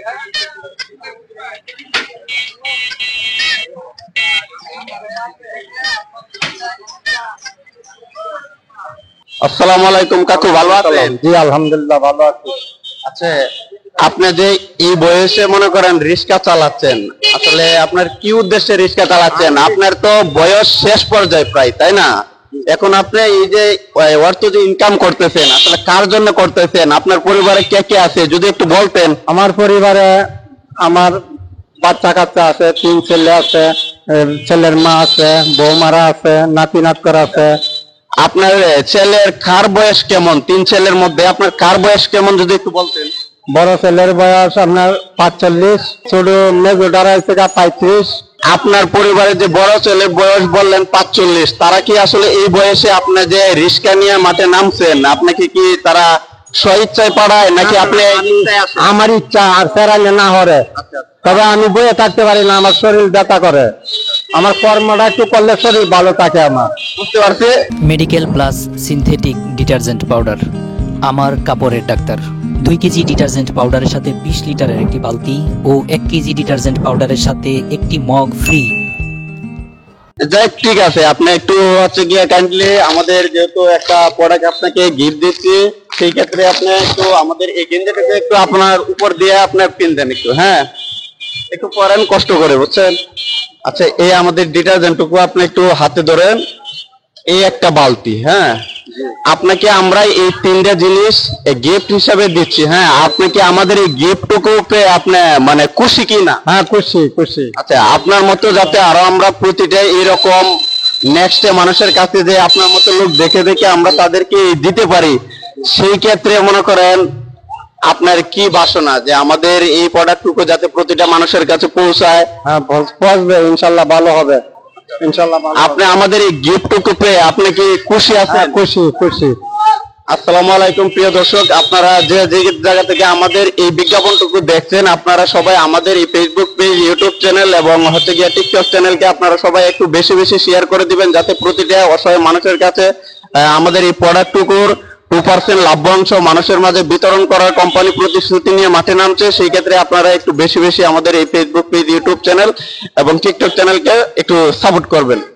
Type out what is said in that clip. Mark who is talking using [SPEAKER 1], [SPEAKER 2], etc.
[SPEAKER 1] আসসালামু আলাইকুম কাকু, ভালো আছেন?
[SPEAKER 2] জি আলহামদুলিল্লাহ ভালো আছি।
[SPEAKER 1] আচ্ছা, আপনি যে এই বয়সে মনে করেন রিক্সা চালাচ্ছেন, আসলে আপনার কি উদ্দেশ্যে রিক্সা চালাচ্ছেন? আপনার তো বয়স শেষ পর্যায়ে প্রায়, তাই না? এখন আপনি এই যে অর্থ যে ইনকাম করতেছেন, আসলে কার জন্য করতেছেন? আপনার পরিবারে কে কে আছে যদি একটু বলতেন।
[SPEAKER 2] আমার পরিবারে আমার বাচ্চা কাচ্চা আছে, 3 ছেলে আছে, ছেলের মা আছে, বৌমারা আছে, নাতি নাতকর আছে।
[SPEAKER 1] আপনার ছেলের কার বয়স কেমন? 3 ছেলের মধ্যে আপনার কার বয়স কেমন যদি একটু বলতেন।
[SPEAKER 2] বড় ছেলের বয়স আপনার 45, ছোট মেজোটার আছে 35।
[SPEAKER 1] আপনার পরিবারে যে বড় ছেলের বয়স বললেন 45, তারা কি আসলে এই বয়সে আপনি যে রিক্সা নিয়ে মাঠে নামছেন, আপনাকে কি তারা স্বইচ্ছায় পাঠায় নাকি আপনি
[SPEAKER 2] আমার ইচ্ছা আর ফেরালে না হরে, তবে আমি বয়ে থাকতে পারি না, আমার শরীর ব্যথা করে। আমার কর্মটা একটু করলে শরীর ভালো থাকে আমার।
[SPEAKER 1] বুঝতে পারছি।
[SPEAKER 3] Medical plus synthetic detergent powder, আমার কাপড়ের ডাক্তার। 2 কেজি ডিটারজেন্ট পাউডারের সাথে 20 লিটারের একটি বালতি ও 1 কেজি ডিটারজেন্ট পাউডারের সাথে একটি মগ ফ্রি।
[SPEAKER 1] যাই, ঠিক আছে, আপনি একটু হচ্ছে গিয়ে কাইন্ডলি আমাদের যেহেতু একটা প্রোডাক্ট আপনাকে গিফট দিচ্ছি, সেই ক্ষেত্রে আপনি একটু আমাদের এই গেঞ্জিটাকে একটু আপনার উপর দিয়ে আপনার পিন দেন একটু, হ্যাঁ একটু পরেন কষ্ট করে, বুঝছেন? আচ্ছা, এই আমাদের ডিটারজেন্টটুকু আপনি একটু হাতে ধরেন। এই একটা বালতি, হ্যাঁ আপনাকে আমরা এই 3টা জিনিস গিফট হিসাবে দিচ্ছি, হ্যাঁ আপনি কি আমাদের এই গিফটটুকু পেয়ে আপনি মানে খুশি কি না?
[SPEAKER 2] হ্যাঁ খুশি খুশি।
[SPEAKER 1] আচ্ছা, আপনার মতো যাতে আরো আমরা প্রতিটা এরকম নেক্সট মানুষের কাছে যে আপনার মতো লোক দেখে দেখে আমরা তাদেরকে দিতে পারি, সেই ক্ষেত্রে মনে করেন আপনার কি বাসনা যে আমাদের এই প্রোডাক্টটুকু যাতে প্রতিটা মানুষের কাছে পৌঁছায়?
[SPEAKER 2] হ্যাঁ পৌঁছবে, ইনশাল্লাহ ভালো হবে, ইনশাল্লাহ ভালো
[SPEAKER 1] আপনি আমাদের এই গিফটটুকু পেয়ে আপনি কি খুশি
[SPEAKER 2] হবে।
[SPEAKER 1] আছেন?
[SPEAKER 2] খুশি খুশি।
[SPEAKER 1] আসসালামু আলাইকুম প্রিয় দর্শক, আপনারা যে যে জায়গা থেকে আমাদের এই বিজ্ঞাপনটুকু দেখছেন, আপনারা সবাই আমাদের এই ফেসবুক পেজ, ইউটিউব চ্যানেল এবং হচ্ছে গিয়ে টিকটক চ্যানেলকে আপনারা সবাই একটু বেশি বেশি শেয়ার করে দিবেন, যাতে প্রতিটা অসহায় মানুষের কাছে আমাদের এই প্রোডাক্টটুকুর 2% লাভ্যাংশ মানুষের মাঝে বিতরণ করার কোম্পানি প্রতিশ্রুতি নিয়ে মাঠে নামছে। সেই ক্ষেত্রে আপনারা একটু বেশি বেশি আমাদের এই ফেসবুক পেজ, ইউটিউব চ্যানেল এবং টিকটক চ্যানেলকে একটু সাপোর্ট করবেন।